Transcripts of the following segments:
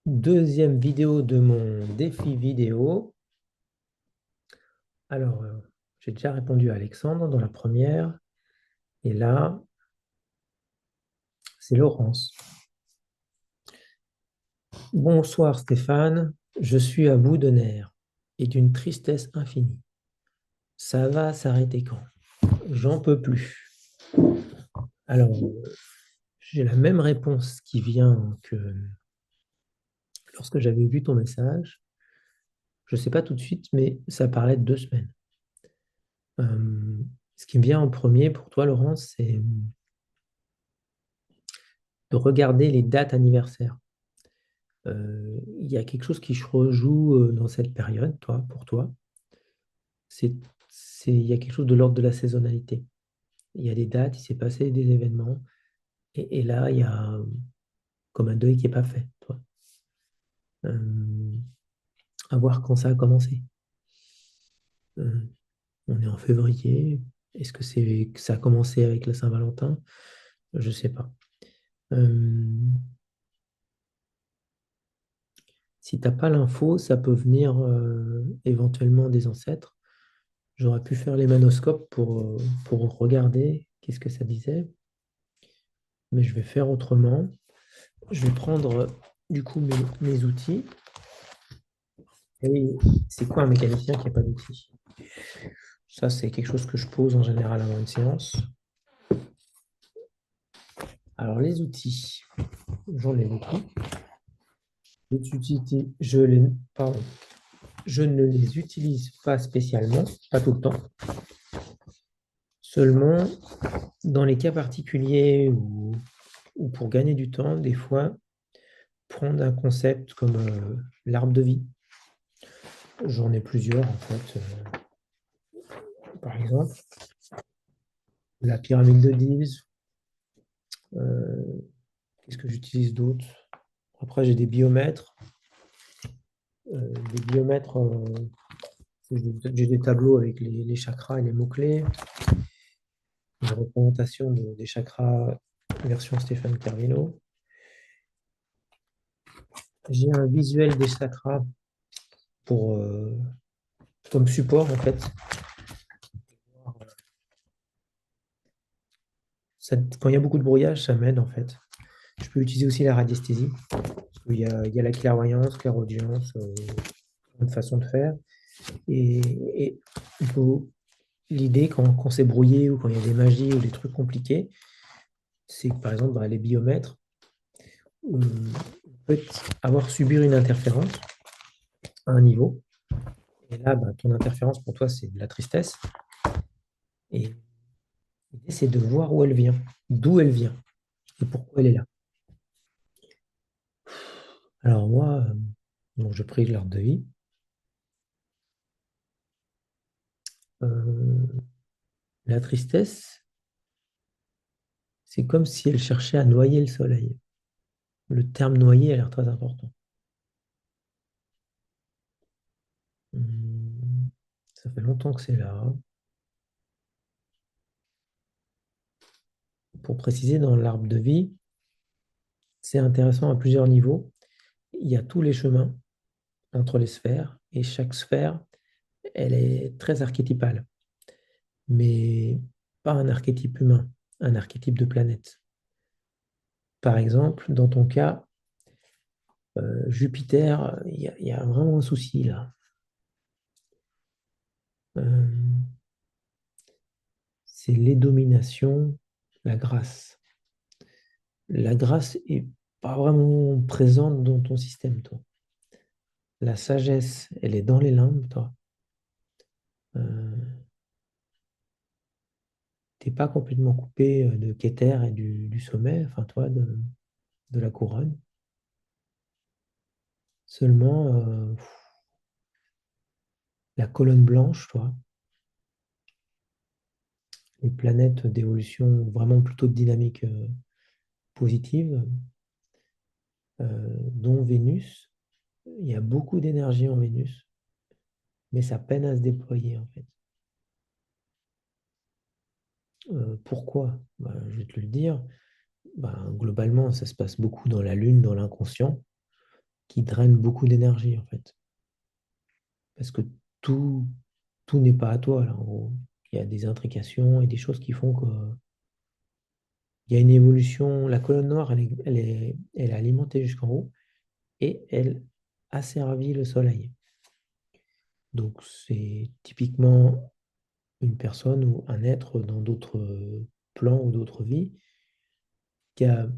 Deuxième vidéo de mon défi vidéo. Alors, j'ai déjà répondu à Alexandre dans la première. Et là, c'est Laurence. Bonsoir Stéphane, je suis à bout de nerfs et d'une tristesse infinie. Ça va s'arrêter quand? J'en peux plus. Alors, j'ai la même réponse qui vient que lorsque j'avais vu ton message. Je ne sais pas tout de suite, mais ça parlait de 2 semaines. Euh, Ce qui me vient en premier pour toi, Laurence, c'est de regarder les dates anniversaires. Il y a quelque chose qui se rejoue dans cette période, pour toi. C'est, il y a quelque chose de l'ordre de la saisonnalité. Il y a des dates, il s'est passé des événements, et là, il y a comme un deuil qui n'est pas fait, toi. Euh, à voir quand ça a commencé. Euh, on est en février. Est-ce que que ça a commencé avec la Saint-Valentin? Je ne sais pas. Euh, Si tu n'as pas l'info, ça peut venir éventuellement des ancêtres. J'aurais pu faire les manoscopes pour regarder qu'est-ce que ça disait, mais je vais faire autrement. Je vais prendre du coup mes outils. Et c'est quoi un mécanicien qui n'a pas d'outils? Ça, c'est quelque chose que je pose en général avant une séance. Alors, les outils, j'en ai beaucoup. Les outils, pardon, je ne les utilise pas spécialement, pas tout le temps. Seulement, dans les cas particuliers ou pour gagner du temps, des fois, prendre un concept comme l'arbre de vie. J'en ai plusieurs, en fait. Par exemple, la pyramide de Dives. Qu'est-ce que j'utilise d'autre? Après, j'ai des biomètres. Des biomètres, j'ai des tableaux avec les chakras et les mots-clés. Une représentation des chakras version Stéphane Carvino. J'ai un visuel des chakras pour, comme support, en fait. Quand il y a beaucoup de brouillage, ça m'aide, en fait. Je peux utiliser aussi la radiesthésie. Il y a la clairvoyance, clairaudience, une façon de faire. Et il faut, l'idée, quand c'est brouillé ou quand il y a des magies ou des trucs compliqués, c'est que par exemple, les biomètres peuvent avoir subir une interférence à un niveau. Et là, ton interférence pour toi, c'est de la tristesse. Et l'idée, c'est de voir où elle vient, d'où elle vient et pourquoi elle est là. Alors moi, donc je prie l'ordre de vie. Euh, la tristesse, c'est comme si elle cherchait à noyer le soleil. Le terme noyer a l'air très important. Ça fait longtemps que c'est là. Pour préciser, dans l'arbre de vie, c'est intéressant à plusieurs niveaux. Il y a tous les chemins entre les sphères et chaque sphère, elle est très archétypale, mais pas un archétype humain, un archétype de planète. Par exemple, dans ton cas, Jupiter, il y a vraiment un souci là. Euh, c'est les dominations, la grâce. La grâce est pas vraiment présente dans ton système, toi. La sagesse, elle est dans les limbes, toi. Euh, T'es pas complètement coupé de Keter et du sommet, enfin toi, de la couronne. Seulement, la colonne blanche, toi, les planètes d'évolution vraiment plutôt de dynamique positive, dont Vénus, il y a beaucoup d'énergie en Vénus, mais ça peine à se déployer en fait. Pourquoi? Je vais te le dire. Globalement, ça se passe beaucoup dans la Lune, dans l'inconscient. qui drainent beaucoup d'énergie, en fait. Parce que tout, tout n'est pas à toi, là, en gros. Il y a des intrications et des choses qui font qu'il y a une évolution. La colonne noire, elle est alimentée jusqu'en haut et elle asservit le soleil. Donc, c'est typiquement une personne ou un être dans d'autres plans ou d'autres vies qui a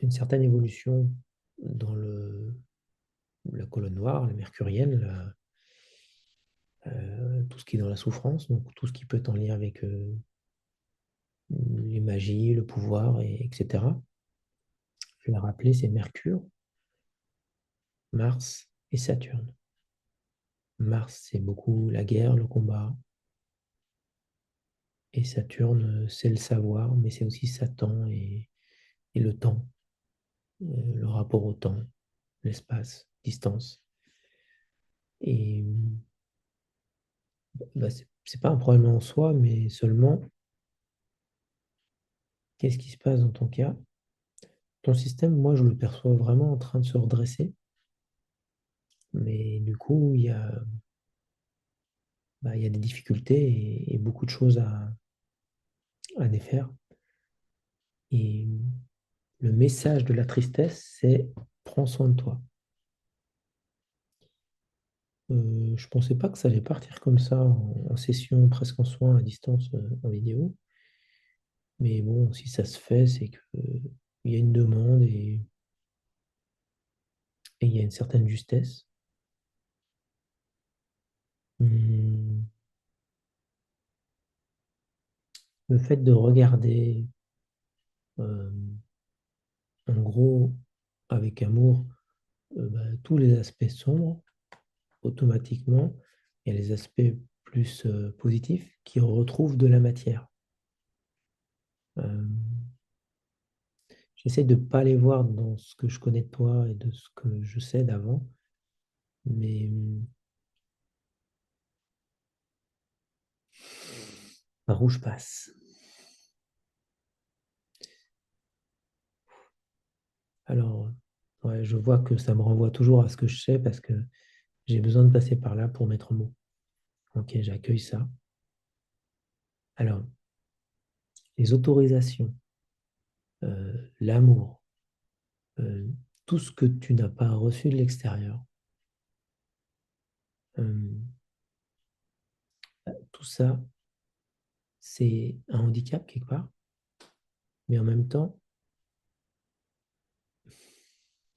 une certaine évolution dans la colonne noire, la mercurienne, tout ce qui est dans la souffrance, donc tout ce qui peut être en lien avec les magies, le pouvoir, etc. Je vais la rappeler, c'est Mercure, Mars et Saturne. Mars, c'est beaucoup la guerre, le combat, et Saturne, c'est le savoir, mais c'est aussi Satan et le temps, le rapport au temps, l'espace, distance. Et bah, c'est pas un problème en soi, mais seulement, qu'est-ce qui se passe dans ton cas? Ton système, moi, je le perçois vraiment en train de se redresser, mais du coup, il y a des difficultés et beaucoup de choses à défaire. Et le message de la tristesse, c'est prends soin de toi. Je pensais pas que ça allait partir comme ça en session, presque en soins à distance, en vidéo. Mais bon, si ça se fait, c'est que, il y a une demande et il y a une certaine justesse. Hum, le fait de regarder, euh, en gros, avec amour, tous les aspects sombres, automatiquement, il y a les aspects plus positifs qui retrouvent de la matière. Euh, J'essaie de ne pas les voir dans ce que je connais de toi et de ce que je sais d'avant, mais par où je passe. Alors, ouais, je vois que ça me renvoie toujours à ce que je sais parce que j'ai besoin de passer par là pour mettre mot. Ok, j'accueille ça. Alors, les autorisations, l'amour, euh, tout ce que tu n'as pas reçu de l'extérieur, euh, tout ça, c'est un handicap quelque part, mais en même temps,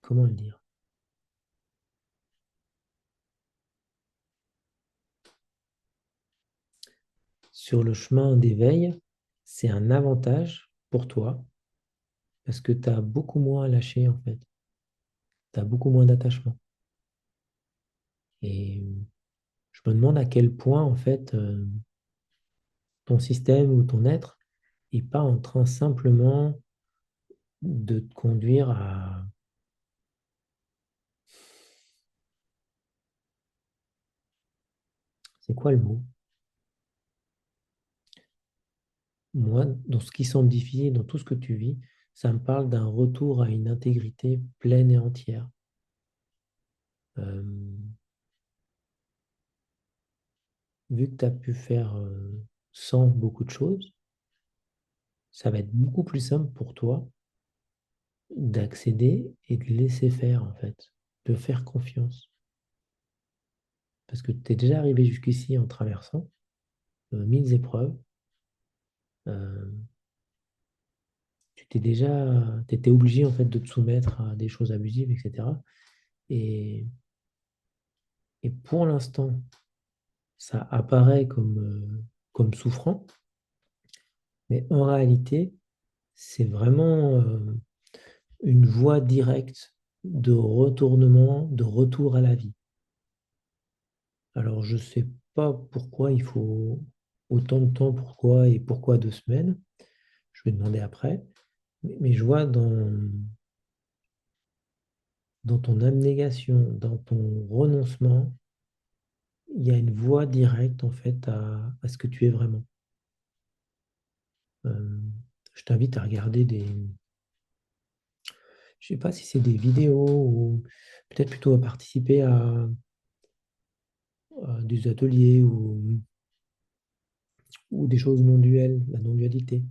comment le dire? Sur le chemin d'éveil, c'est un avantage pour toi parce que tu as beaucoup moins à lâcher en fait. Tu as beaucoup moins d'attachement. Et je me demande à quel point en fait ton système ou ton être n'est pas en train simplement de te conduire à... C'est quoi le mot? Moi, dans ce qui semble difficile, dans tout ce que tu vis, ça me parle d'un retour à une intégrité pleine et entière. Euh, Vu que tu as pu faire sans beaucoup de choses, ça va être beaucoup plus simple pour toi d'accéder et de laisser faire, en fait, de faire confiance. Parce que tu es déjà arrivé jusqu'ici en traversant mille épreuves. euh, Tu t'étais obligé, en fait, de te soumettre à des choses abusives, etc. Et, et pour l'instant, ça apparaît comme souffrant, mais en réalité, c'est vraiment une voie directe de retournement, de retour à la vie. Alors, je ne sais pas pourquoi il faut autant de temps, pourquoi et pourquoi 2 semaines. Je vais demander après. Mais je vois dans ton abnégation, dans ton renoncement, il y a une voie directe en fait à ce que tu es vraiment. Euh, je t'invite à regarder Je sais pas si c'est des vidéos ou peut-être plutôt à participer à des ateliers ou des choses non duelles, la non-dualité.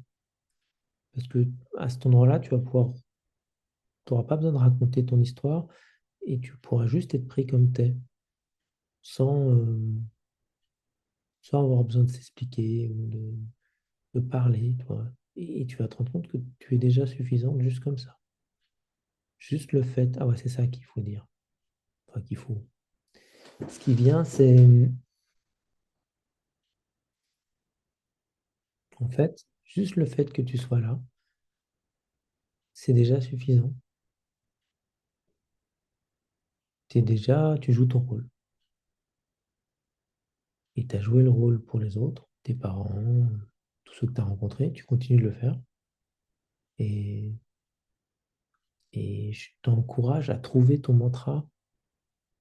Parce que à cet endroit-là, tu n'auras pas besoin de raconter ton histoire et tu pourras juste être pris comme t'es, sans, sans avoir besoin de s'expliquer ou de parler, tu vois. Et tu vas te rendre compte que tu es déjà suffisante juste comme ça. Juste le fait, ah ouais, c'est ça qu'il faut dire. Enfin, qu'il faut. Ce qui vient, c'est en fait, juste le fait que tu sois là, c'est déjà suffisant. Tu joues ton rôle. Et tu as joué le rôle pour les autres, tes parents, tous ceux que tu as rencontrés, tu continues de le faire. Et, et je t'encourage à trouver ton mantra,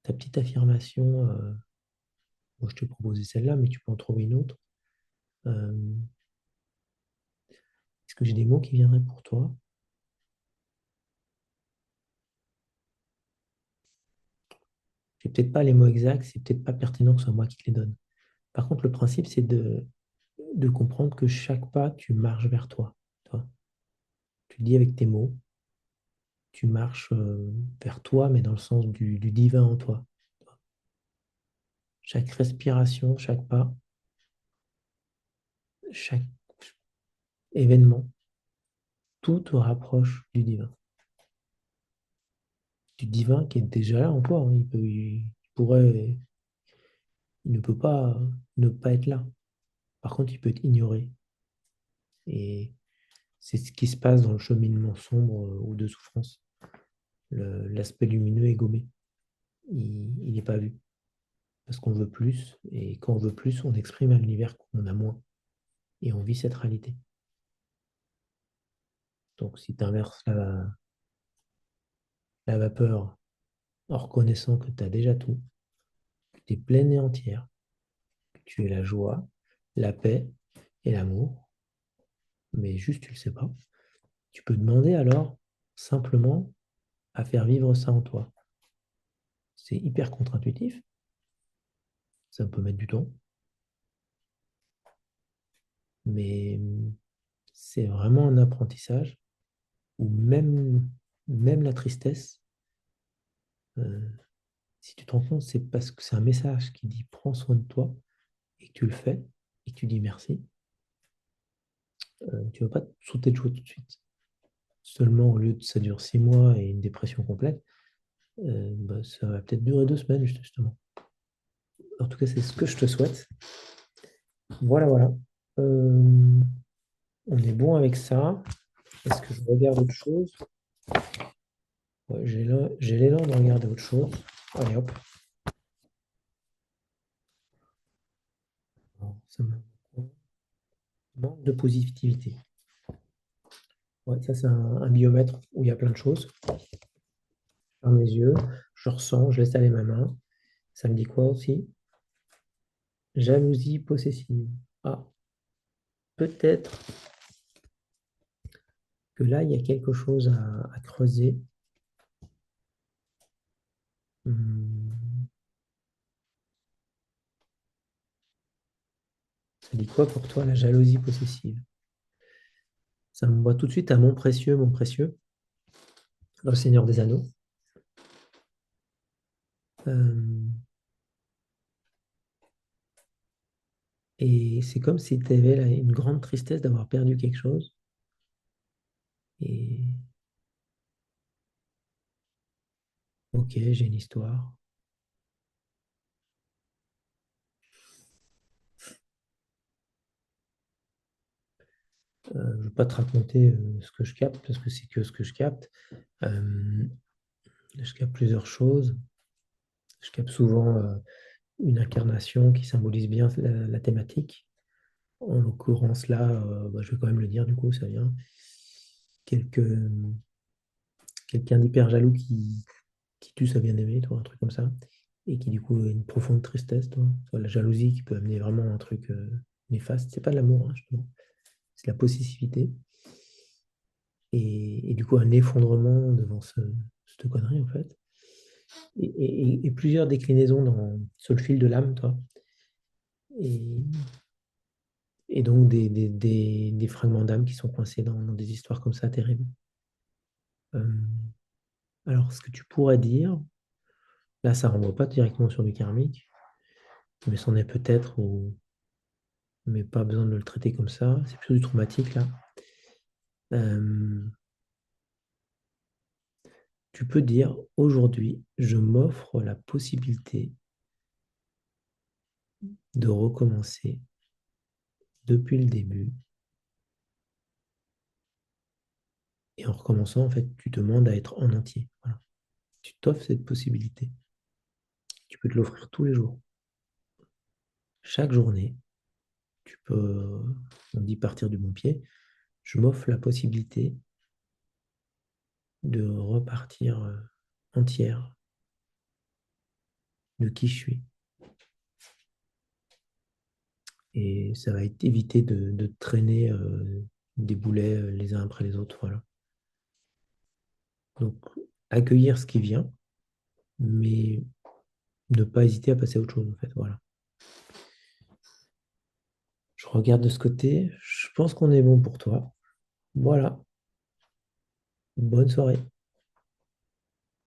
ta petite affirmation. Moi, je te proposais celle-là, mais tu peux en trouver une autre. Euh, Est-ce que j'ai des mots qui viendraient pour toi? J'ai peut-être pas les mots exacts, c'est peut-être pas pertinent que ce soit moi qui te les donne. Par contre, le principe, c'est de comprendre que chaque pas, tu marches vers toi. Toi. Tu le dis avec tes mots, tu marches vers toi, mais dans le sens du divin en toi. Chaque respiration, chaque pas, chaque événement, tout te rapproche du divin. Du divin qui est déjà là en toi, hein. Il ne peut pas ne pas être là. Par contre, il peut être ignoré. Et c'est ce qui se passe dans le cheminement sombre ou de souffrance. L'aspect lumineux est gommé. Il n'est pas vu. Parce qu'on veut plus. Et quand on veut plus, on exprime à l'univers qu'on a moins. Et on vit cette réalité. Donc, si tu inverses la vapeur en reconnaissant que tu as déjà tout, que tu es pleine et entière, que tu es la joie, la paix et l'amour, mais juste tu le sais pas, tu peux demander alors simplement à faire vivre ça en toi. C'est hyper contre-intuitif, ça peut mettre du temps, mais c'est vraiment un apprentissage où même la tristesse, euh, si tu te rends compte, c'est parce que c'est un message qui dit prends soin de toi et que tu le fais et que tu dis merci, tu ne vas pas te sauter de joie tout de suite. Seulement, au lieu de ça dure 6 mois et une dépression complète, bah, ça va peut-être durer 2 semaines, justement. En tout cas, c'est ce que je te souhaite. Voilà, voilà. Euh, on est bon avec ça. Est-ce que je regarde autre chose? Ouais, j'ai l'élan de regarder autre chose. Allez hop. Alors, ça manque de positivité. Ouais, ça, c'est un biomètre où il y a plein de choses. Je ferme les yeux, je ressens, je laisse aller ma main. Ça me dit quoi aussi? Jalousie possessive. Ah, peut-être que là, il y a quelque chose à creuser. Hmm, ça dit quoi pour toi, la jalousie possessive? Ça me voit tout de suite à mon précieux, dans le Seigneur des Anneaux. Euh, et c'est comme si tu avais là une grande tristesse d'avoir perdu quelque chose. Et ok, j'ai une histoire. Je ne vais pas te raconter ce que je capte, parce que c'est que ce que je capte. Euh, je capte plusieurs choses. Je capte souvent une incarnation qui symbolise bien la thématique. En l'occurrence, là, bah, je vais quand même le dire, du coup, ça vient. Quelqu'un d'hyper jaloux qui tue sa bien-aimée, toi, un truc comme ça. Et qui, du coup, a une profonde tristesse, toi. Soit la jalousie qui peut amener vraiment un truc néfaste. C'est pas de l'amour, hein, justement. C'est la possessivité. et du coup un effondrement devant cette connerie en fait. Et plusieurs déclinaisons sur le fil de l'âme, toi. Et, et donc des fragments d'âme qui sont coincés dans des histoires comme ça terribles. Euh, alors, ce que tu pourrais dire, là, ça ne renvoie pas directement sur du karmique, mais c'en est peut-être, mais pas besoin de le traiter comme ça. C'est plutôt du traumatique, là. Euh, Tu peux dire, aujourd'hui, je m'offre la possibilité de recommencer depuis le début. Et en recommençant, en fait, tu demandes à être en entier. Voilà. Tu t'offres cette possibilité. Tu peux te l'offrir tous les jours. Chaque journée, tu peux, on dit partir du bon pied, je m'offre la possibilité de repartir entière de qui je suis. Et ça va éviter de traîner des boulets les uns après les autres. Voilà. Donc, accueillir ce qui vient, mais ne pas hésiter à passer à autre chose, en fait. Voilà. Je regarde de ce côté. Je pense qu'on est bon pour toi. Voilà. Bonne soirée.